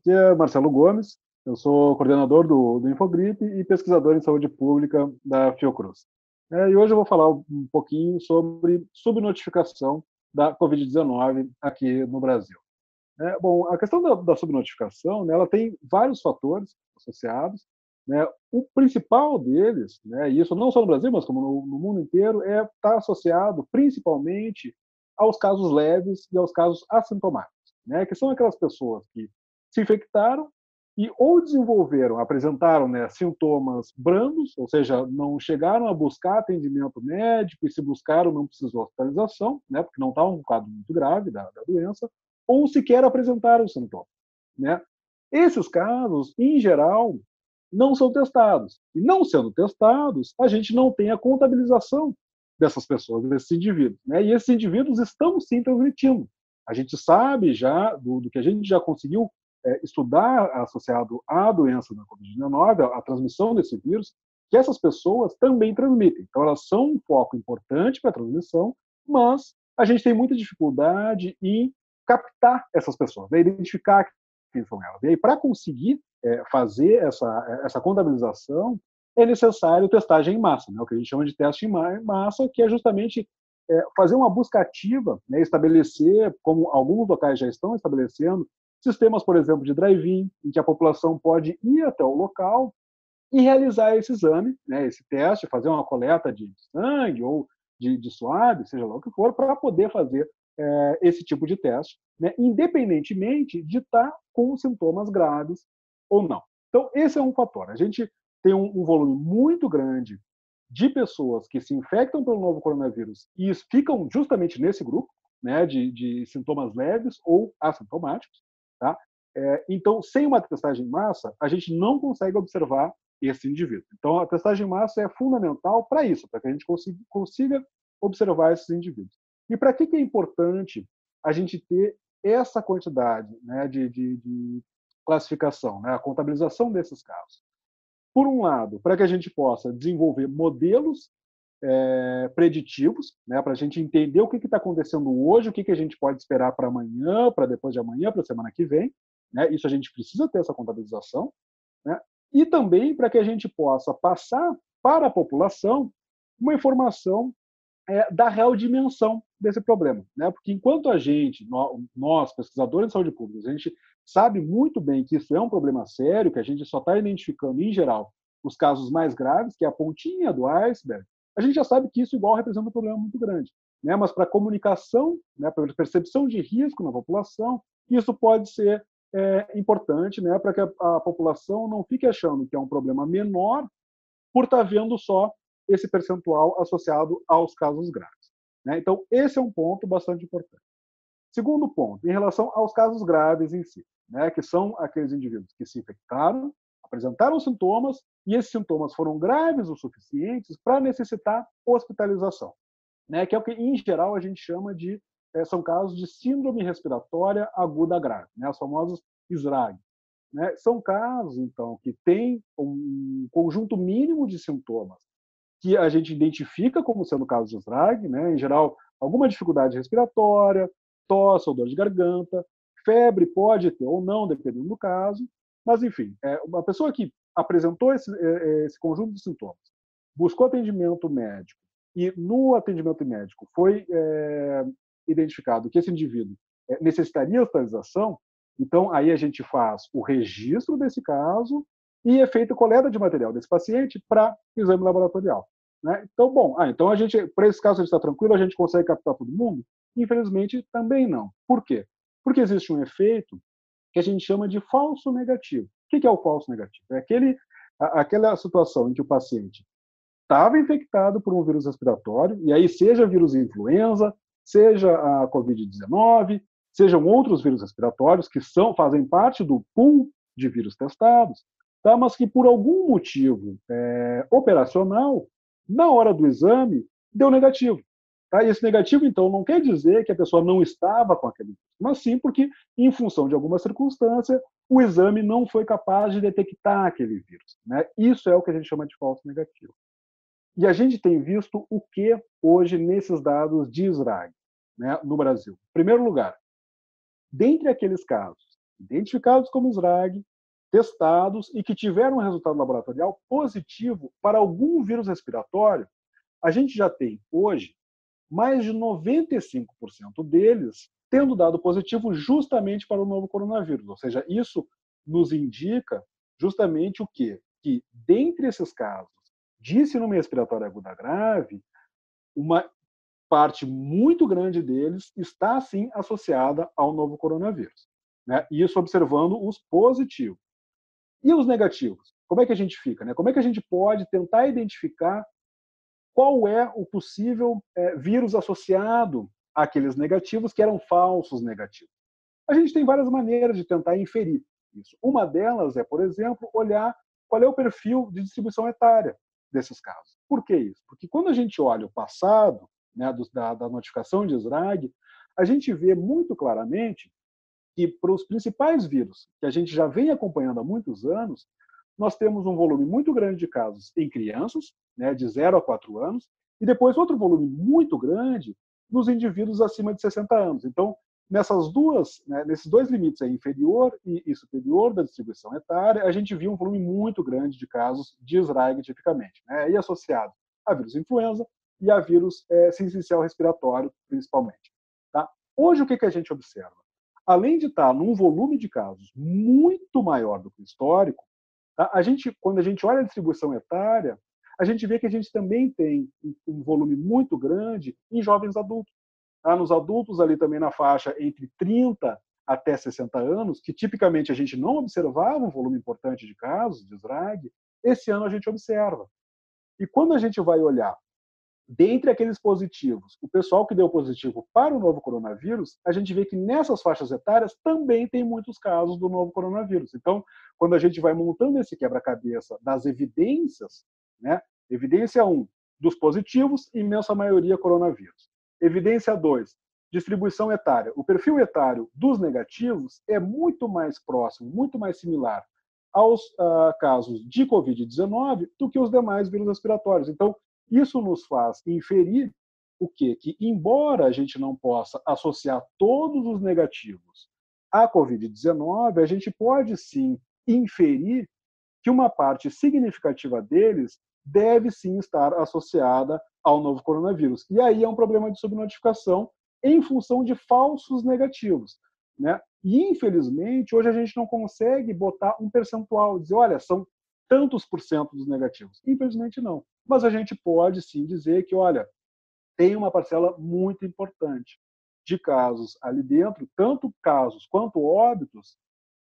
Aqui é Marcelo Gomes, eu sou coordenador do Infogripe e pesquisador em saúde pública da Fiocruz. E hoje eu vou falar um pouquinho sobre subnotificação da Covid-19 aqui no Brasil. Bom, a questão da subnotificação, né, ela tem vários fatores associados. Né? O principal deles, né, e isso não só no Brasil, mas como no mundo inteiro, está associado principalmente aos casos leves e aos casos assintomáticos, né, que são aquelas pessoas que se infectaram e ou desenvolveram, apresentaram, né, sintomas brandos, ou seja, não chegaram a buscar atendimento médico e se buscaram não precisou hospitalização, né, porque não estava um quadro muito grave da doença, ou sequer apresentaram sintomas. Né? Esses casos, em geral, não são testados. E não sendo testados, a gente não tem a contabilização dessas pessoas, desses indivíduos. Né? E esses indivíduos estão sim transmitindo. A gente sabe já, do que a gente já conseguiu estudar associado à doença da Covid-19, a transmissão desse vírus, que essas pessoas também transmitem. Então, elas são um foco importante para a transmissão, mas a gente tem muita dificuldade em captar essas pessoas, né? Identificar quem são elas. E aí, para conseguir fazer essa contabilização, é necessário testagem em massa, né? O que a gente chama de teste em massa, que é justamente fazer uma busca ativa, né? Estabelecer, como alguns locais já estão estabelecendo, sistemas, por exemplo, de drive-in, em que a população pode ir até o local e realizar esse exame, né, esse teste, fazer uma coleta de sangue ou de suave, seja lá o que for, para poder fazer esse tipo de teste, né, independentemente de estar com sintomas graves ou não. Então, esse é um fator. A gente tem um volume muito grande de pessoas que se infectam pelo novo coronavírus e ficam justamente nesse grupo, né, de sintomas leves ou assintomáticos. Tá? Então, sem uma testagem em massa, a gente não consegue observar esse indivíduo. Então, a testagem em massa é fundamental para isso, para que a gente consiga observar esses indivíduos. E para que é importante a gente ter essa quantidade, né, de classificação, né, a contabilização desses casos? Por um lado, para que a gente possa desenvolver modelos preditivos, né, para a gente entender o que está acontecendo hoje, o que a gente pode esperar para amanhã, para depois de amanhã, para a semana que vem. Né? Isso a gente precisa ter essa contabilização. Né? E também para que a gente possa passar para a população uma informação da real dimensão desse problema. Né? Porque enquanto a gente, nós, pesquisadores de saúde pública, a gente sabe muito bem que isso é um problema sério, que a gente só está identificando, em geral, os casos mais graves, que é a pontinha do iceberg, a gente já sabe que isso igual representa um problema muito grande. Né? Mas para a comunicação, né, para a percepção de risco na população, isso pode ser importante, né, para que a população não fique achando que é um problema menor por estar vendo só esse percentual associado aos casos graves. Né? Então, esse é um ponto bastante importante. Segundo ponto, em relação aos casos graves em si, né, que são aqueles indivíduos que se infectaram, apresentaram sintomas e esses sintomas foram graves o suficientes para necessitar hospitalização, né, que é o que, em geral, a gente chama de são casos de síndrome respiratória aguda grave, né, as famosas SRAG. Né? São casos, então, que têm um conjunto mínimo de sintomas que a gente identifica como sendo casos de SRAG, né? Em geral, alguma dificuldade respiratória, tosse ou dor de garganta, febre pode ter ou não, dependendo do caso, mas, enfim, uma pessoa que apresentou esse conjunto de sintomas, buscou atendimento médico e no atendimento médico foi identificado que esse indivíduo necessitaria hospitalização, então aí a gente faz o registro desse caso e é feita coleta de material desse paciente para exame laboratorial. Né? Então, bom, então a gente, para esse caso a gente está tranquilo, a gente consegue captar todo mundo? Infelizmente, também não. Por quê? Porque existe um efeito que a gente chama de falso negativo. O que é o falso negativo? É aquela situação em que o paciente estava infectado por um vírus respiratório, e aí seja vírus influenza, seja a Covid-19, sejam outros vírus respiratórios que fazem parte do pool de vírus testados, tá? Mas que por algum motivo operacional, na hora do exame, deu negativo. Tá? E esse negativo, então, não quer dizer que a pessoa não estava com aquele vírus, mas sim porque, em função de alguma circunstância, o exame não foi capaz de detectar aquele vírus. Né? Isso é o que a gente chama de falso negativo. E a gente tem visto o que hoje nesses dados de SRAG, né, no Brasil? Em primeiro lugar, dentre aqueles casos identificados como SRAG, testados e que tiveram um resultado laboratorial positivo para algum vírus respiratório, a gente já tem hoje mais de 95% deles tendo dado positivo justamente para o novo coronavírus. Ou seja, isso nos indica justamente o quê? Que, dentre esses casos de síndrome respiratória aguda grave, uma parte muito grande deles está, sim, associada ao novo coronavírus. Né? Isso observando os positivos. E os negativos? Como é que a gente fica? Né? Como é que a gente pode tentar identificar qual é o possível vírus associado àqueles negativos que eram falsos negativos? A gente tem várias maneiras de tentar inferir isso. Uma delas é, por exemplo, olhar qual é o perfil de distribuição etária desses casos. Por que isso? Porque quando a gente olha o passado, né, da notificação de SRAG, a gente vê muito claramente que para os principais vírus que a gente já vem acompanhando há muitos anos, nós temos um volume muito grande de casos em crianças, né, de 0 a 4 anos, e depois outro volume muito grande nos indivíduos acima de 60 anos. Então, nesses dois limites aí, inferior e superior da distribuição etária, a gente viu um volume muito grande de casos de SRAG tipicamente, né, e associado a vírus influenza e a vírus sincicial respiratório, principalmente. Tá? Hoje, o que a gente observa? Além de estar num volume de casos muito maior do que o histórico, tá? Quando a gente olha a distribuição etária, a gente vê que a gente também tem um volume muito grande em jovens adultos. Tá? Nos adultos ali também na faixa entre 30 até 60 anos, que tipicamente a gente não observava um volume importante de casos de SRAG, esse ano a gente observa. E quando a gente vai olhar dentre aqueles positivos, o pessoal que deu positivo para o novo coronavírus, a gente vê que nessas faixas etárias também tem muitos casos do novo coronavírus. Então, quando a gente vai montando esse quebra-cabeça das evidências, né? Evidência 1, dos positivos, imensa maioria coronavírus. Evidência 2, distribuição etária. O perfil etário dos negativos é muito mais próximo, muito mais similar aos casos de Covid-19 do que os demais vírus respiratórios. Então, isso nos faz inferir o quê? Que, embora a gente não possa associar todos os negativos à Covid-19, a gente pode sim inferir que uma parte significativa deles deve sim estar associada ao novo coronavírus. E aí é um problema de subnotificação em função de falsos negativos. Né? E, infelizmente, hoje a gente não consegue botar um percentual, dizer, olha, são tantos por cento dos negativos. Infelizmente, não. Mas a gente pode sim dizer que, olha, tem uma parcela muito importante de casos ali dentro, tanto casos quanto óbitos,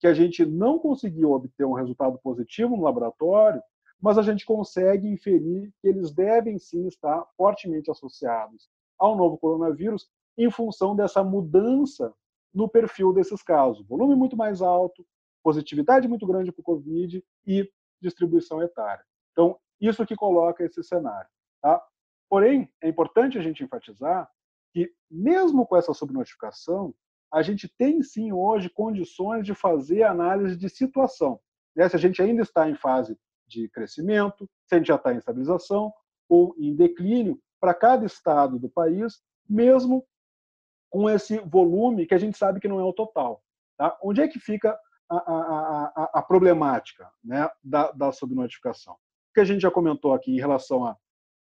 que a gente não conseguiu obter um resultado positivo no laboratório, mas a gente consegue inferir que eles devem sim estar fortemente associados ao novo coronavírus em função dessa mudança no perfil desses casos. Volume muito mais alto, positividade muito grande para o Covid e distribuição etária. Então, isso que coloca esse cenário. Tá? Porém, é importante a gente enfatizar que, mesmo com essa subnotificação, a gente tem sim hoje condições de fazer análise de situação. Né? Se a gente ainda está em fase de crescimento, se a gente já está em estabilização ou em declínio, para cada estado do país, mesmo com esse volume que a gente sabe que não é o total. Tá? Onde é que fica a problemática, né, da subnotificação? O que a gente já comentou aqui em relação à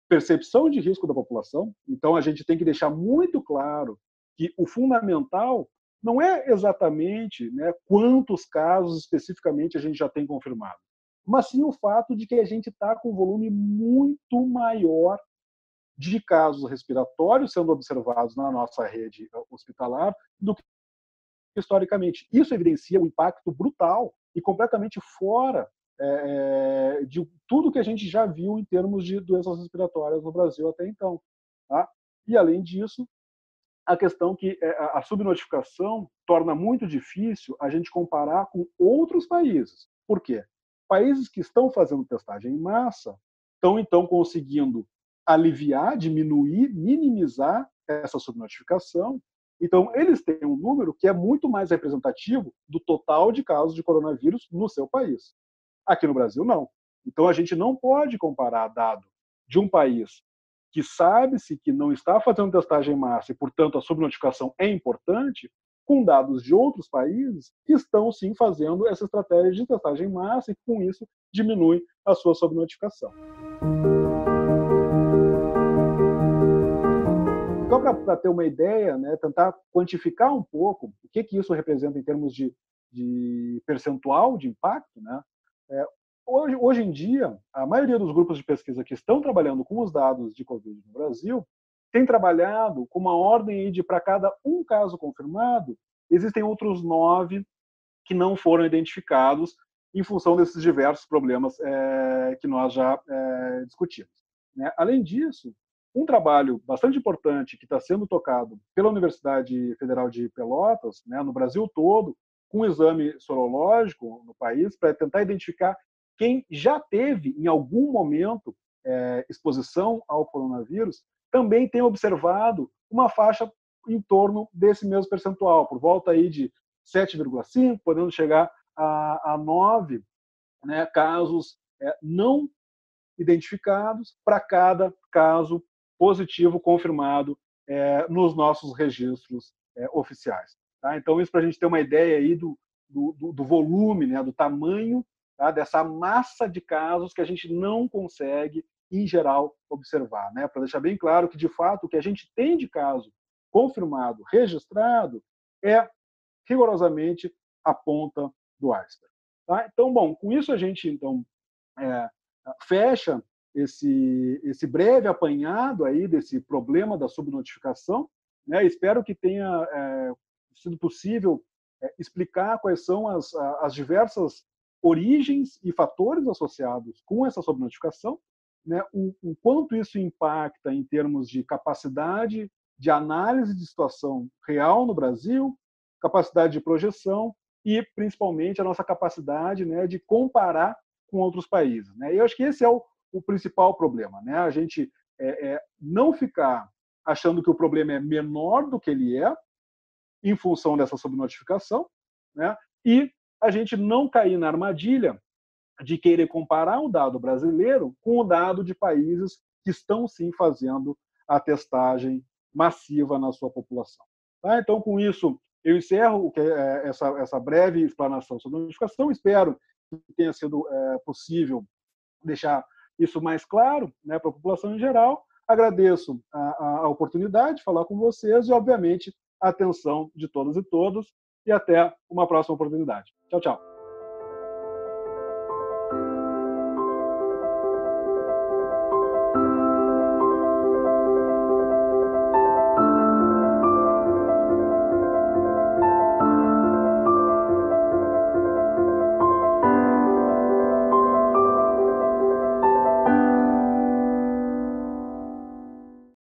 percepção de risco da população, então a gente tem que deixar muito claro que o fundamental não é exatamente, né, quantos casos especificamente a gente já tem confirmado, mas sim o fato de que a gente está com um volume muito maior de casos respiratórios sendo observados na nossa rede hospitalar do que historicamente. Isso evidencia um impacto brutal e completamente fora de tudo que a gente já viu em termos de doenças respiratórias no Brasil até então. Tá? E, além disso, a questão que a subnotificação torna muito difícil a gente comparar com outros países. Por quê? Países que estão fazendo testagem em massa estão, então, conseguindo aliviar, diminuir, minimizar essa subnotificação. Então, eles têm um número que é muito mais representativo do total de casos de coronavírus no seu país. Aqui no Brasil, não. Então, a gente não pode comparar dado de um país que sabe-se que não está fazendo testagem em massa e, portanto, a subnotificação é importante, com dados de outros países que estão, sim, fazendo essa estratégia de testagem em massa e, com isso, diminui a sua subnotificação. Então, para ter uma ideia, né, tentar quantificar um pouco o que isso representa em termos de percentual de impacto, né, hoje em dia, a maioria dos grupos de pesquisa que estão trabalhando com os dados de Covid no Brasil tem trabalhado com uma ordem de, para cada um caso confirmado, existem outros 9 que não foram identificados em função desses diversos problemas que nós já discutimos. Né? Além disso, um trabalho bastante importante que está sendo tocado pela Universidade Federal de Pelotas, né, no Brasil todo, com um exame sorológico no país, para tentar identificar quem já teve, em algum momento, exposição ao coronavírus, também tem observado uma faixa em torno desse mesmo percentual, por volta aí de 7,5, podendo chegar a 9, né, casos não identificados para cada caso positivo confirmado nos nossos registros oficiais. Tá? Então, isso para a gente ter uma ideia aí do volume, né, do tamanho, tá, dessa massa de casos que a gente não consegue, em geral, observar. Né? Para deixar bem claro que, de fato, o que a gente tem de caso confirmado, registrado, é rigorosamente a ponta do iceberg. Tá? Então, bom, com isso a gente então fecha esse breve apanhado aí desse problema da subnotificação. Né? Espero que tenha sido possível explicar quais são as diversas origens e fatores associados com essa subnotificação, né? O quanto isso impacta em termos de capacidade de análise de situação real no Brasil, capacidade de projeção e, principalmente, a nossa capacidade, né, de comparar com outros países. Né? E eu acho que esse é o principal problema. Né? A gente não ficar achando que o problema é menor do que ele é, em função dessa subnotificação, né? E a gente não cair na armadilha de querer comparar o dado brasileiro com o dado de países que estão, sim, fazendo a testagem massiva na sua população. Tá? Então, com isso, eu encerro essa breve explanação sobre a notificação. Espero que tenha sido possível deixar isso mais claro, né, para a população em geral. Agradeço a oportunidade de falar com vocês e, obviamente, a atenção de todas e todos. E até uma próxima oportunidade. Tchau, tchau.